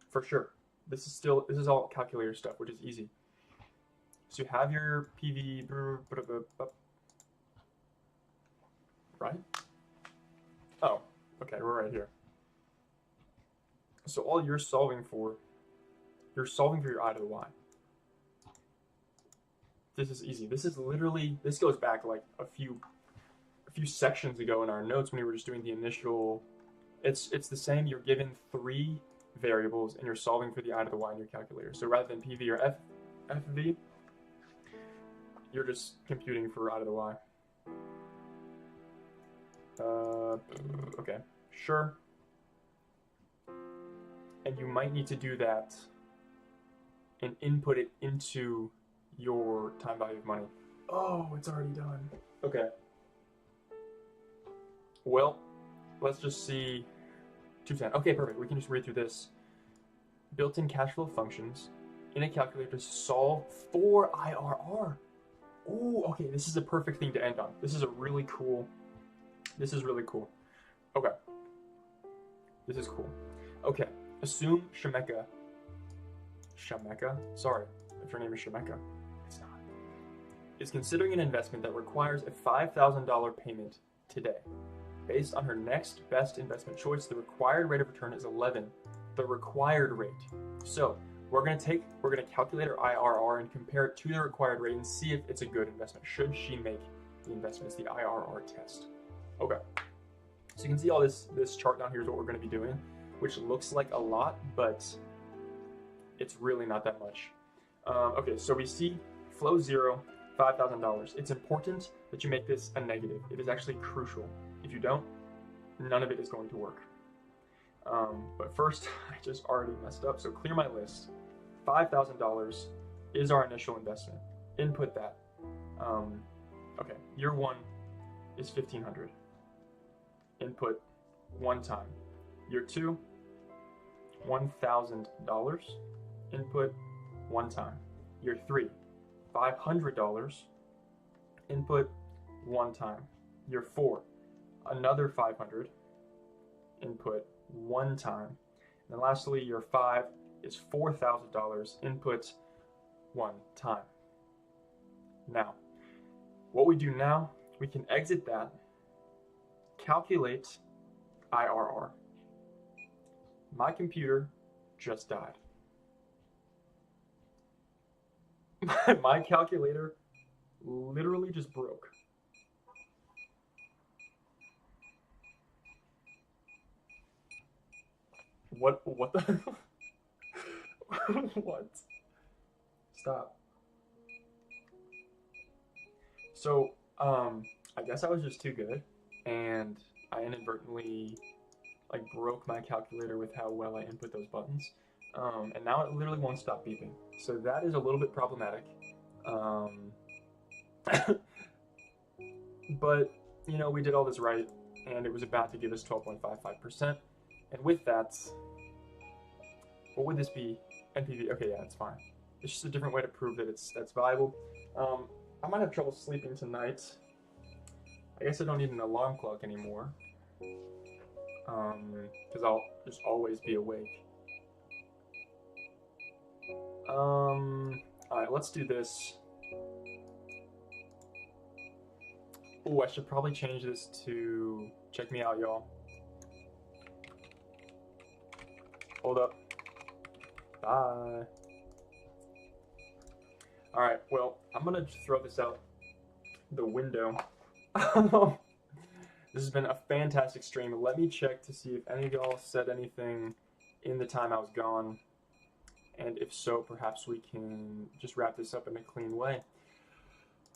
For sure. This is all calculator stuff, which is easy. So you have your PV, right? Oh, okay, we're right here. So all you're solving for your I to the y. This is easy. This is literally, this goes back like a few sections ago in our notes when we were just doing the initial. It's the same. You're given 3 variables and you're solving for the I to the y in your calculator. So rather than PV or FV, you're just computing for I to the y. Okay, sure. And you might need to do that and input it into your time value of money. Oh, it's already done. Okay. Well, let's just see 210. Okay, perfect. We can just read through this. Built-in cash flow functions in a calculator to solve for IRR. Ooh, okay, this is a perfect thing to end on. This is really cool. Okay. This is cool. Okay, assume Shemeka, sorry if your name is Shemeka, it's not, is considering an investment that requires a $5,000 payment today. Based on her next best investment choice, the required rate of return is 11. The required rate. So we're gonna calculate her IRR and compare it to the required rate and see if it's a good investment. Should she make the investment? It's the IRR test. Okay. So you can see all this chart down here is what we're gonna be doing, which looks like a lot, but it's really not that much. Okay, so we see flow 0, $5,000. It's important that you make this a negative. It is actually crucial. If you don't, none of it is going to work. But first, I just already messed up, so clear my list. $5,000 is our initial investment. Input that. Okay, year 1 is $1,500. Input 1 time. Year 2, $1,000. Input 1 time. Year 3, $500. Input 1 time. Year 4, another 500. Input 1 time. And then lastly, year 5 is $4,000. Input 1 time. Now, what we do now, we can exit that, calculate IRR. My computer just died. My calculator literally just broke. What the what? Stop. So, I guess I was just too good, and I inadvertently broke my calculator with how well I input those buttons. And now it literally won't stop beeping. So that is a little bit problematic. But, you know, we did all this right, and it was about to give us 12.55%. And with that, what would this be? NPV. Okay, yeah, it's fine. It's just a different way to prove that that's valuable. I might have trouble sleeping tonight. I guess I don't need an alarm clock anymore. Because I'll just always be awake. Alright, let's do this. Oh, I should probably change this to check me out, y'all. Hold up. Bye. Alright, well, I'm gonna just throw this out the window. This has been a fantastic stream. Let me check to see if any of y'all said anything in the time I was gone. And if so, perhaps we can just wrap this up in a clean way.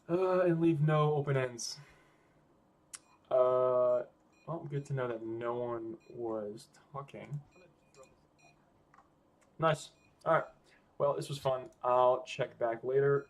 And leave no open ends. Well, good to know that no one was talking. Nice. Alright. Well, this was fun. I'll check back later.